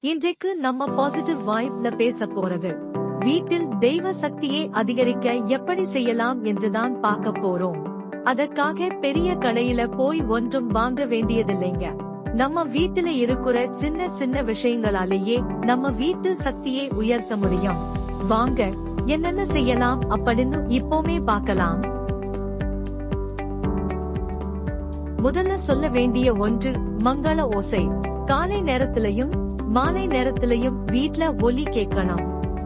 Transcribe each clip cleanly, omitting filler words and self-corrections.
இன்றைக்கு நம்ம பாசிட்டிவ் வைப்ல பேச போறது வீட்டில் தெய்வ சக்தியை அதிகரிக்க எப்படி செய்யலாம் என்றுதான் பார்க்க போறோம். அதற்காக பெரிய கடையில போய் ஒன்றும் வாங்க வேண்டியதில்லைங்க. நம்ம வீட்டுல இருக்கிற சின்ன சின்ன விஷயங்களாலேயே நம்ம வீட்டு சக்தியை உயர்த்த முடியும். வாங்க என்னென்ன செய்யலாம் அப்படின்னு இப்போமே பார்க்கலாம். முதல்ல சொல்ல வேண்டிய ஒன்று மங்கள ஓசை. காலை நேரத்திலையும் மாலை நேரத்திலையும் வீட்ல ஒலி கேட்கணும்.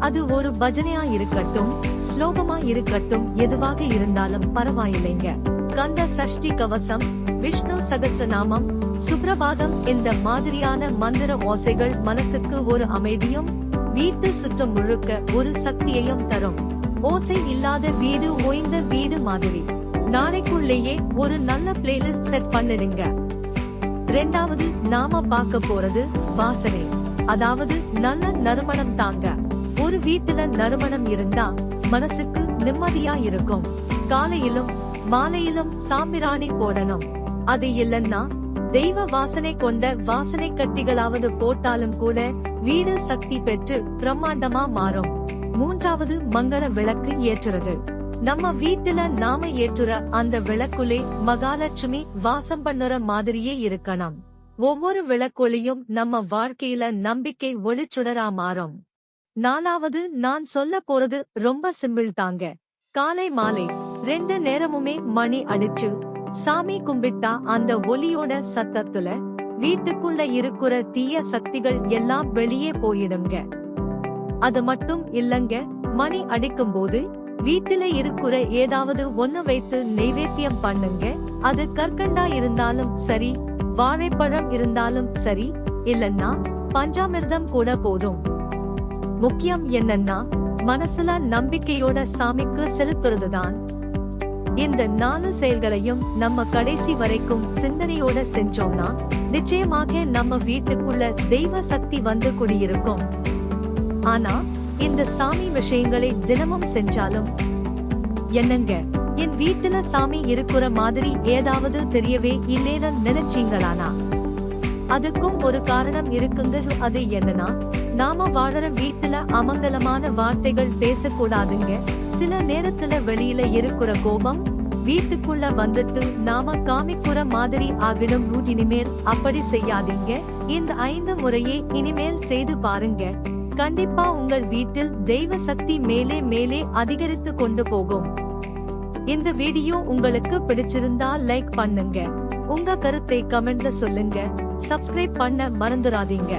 அது ஒரு பஜனையா இருக்கட்டும், ஸ்லோகமா இருக்கட்டும், எதுவாக இருந்தாலும் பரவாயில்லைங்க. கந்த சஷ்டி கவசம், விஷ்ணு சகஸ்ரநாமம், சுப்ரபாதம் இந்த மாதிரியான மந்திர ஓசைகள் மனசுக்கு ஒரு அமைதியும் வீட்டு சுற்றம் முழுக்க ஒரு சக்தியையும் தரும். ஓசை இல்லாத வீடு ஓய்ந்த வீடு மாதிரி. நாளைக்குள்ளேயே ஒரு நல்ல பிளேலிஸ்ட் செட் பண்ணிடுங்க. இரண்டாவது நாம பார்க்க போறது வாசனை, அதாவது நல்ல நறுமணம் தாங்க. ஒரு வீட்டுல நறுமணம் இருந்தா மனசுக்கு நிம்மதியா இருக்கும். காலையிலும் மாலையிலும் சாம்பிராணி போடணும். அது இல்லன்னா தெய்வ வாசனை கொண்ட வாசனை கட்டிகளாவது போட்டாலும் கூட வீடு சக்தி பெற்று பிரம்மாண்டமா மாறும். மூன்றாவது மங்கள விளக்கு ஏற்றுறது. நம்ம வீட்டுல நாம ஏற்றுற அந்த விளக்குலே மகாலட்சுமி வாசம் பண்ணுற மாதிரியே இருக்கணும். ஒவ்வொரு விளக்கொலியும் நம்ம வாழ்க்கையில நம்பிக்கை ஒளிச்சுடரா மாறும். நாலாவது நான் சொல்ல போறது ரொம்ப சிம்பிள் தாங்க. காலை மாலை 2 நேரமுமே மணி அடிச்சு சாமி கும்பிட்டா அந்த ஒலியோட சத்தத்துல வீட்டுக்குள்ள இருக்கிற தீய சக்திகள் எல்லாம் வெளியே போயிடுங்க. அது மட்டும் இல்லங்க, மணி அடிக்கும் போது வீட்டில இருக்கிற ஏதாவது ஒண்ணு வைத்து நைவேத்தியம் பண்ணுங்க. அது கற்கண்டா இருந்தாலும் சரி, வாழைப்பழம் இருந்தாலும் சரி, இல்லன்னா பஞ்சாமிர்தம் கூட போதும். முக்கியம் என்னன்னா மனசுல நம்பிக்கையோட சாமிக்கு செலுத்துறதுதான். இந்த 4 செயல்களையும் நம்ம கடைசி வரைக்கும் சிந்தனையோட செஞ்சோம்னா நிச்சயமாக நம்ம வீட்டுக்குள்ள தெய்வ சக்தி வந்து குடியிருக்கும். ஆனா இந்த சாமி விஷயங்களை தினமும் செஞ்சாலும் என்னங்க, என் வீட்டுல சாமி இருக்கிற மாதிரி ஏதாவது தெரியவே இல்லேன்னு நினைச்சீங்களானா? அதுக்கும் ஒரு காரணம் இருக்குங்க. அது என்னன்னா, நாம வாழற வீட்டுல அமங்கலமான வார்த்தைகள் பேசக்கூடாதுங்க. சில நேரத்துல வெளியில இருக்கிற கோபம் வீட்டுக்குள்ள வந்துட்டு நாம காமிக்கிற மாதிரி ஆகிடும். இனிமேல் அப்படி செய்யாதீங்க. இந்த 5 முறையே இனிமேல் செய்து பாருங்க. கண்டிப்பா உங்கள் வீட்டில் தெய்வ சக்தி மேலே மேலே அதிகரித்து கொண்டு போகும். இந்த வீடியோ உங்களுக்கு பிடிச்சிருந்தா லைக் பண்ணுங்க. உங்க கருத்தை கமெண்ட்ல சொல்லுங்க. சப்ஸ்கிரைப் பண்ண மறந்துடாதீங்க.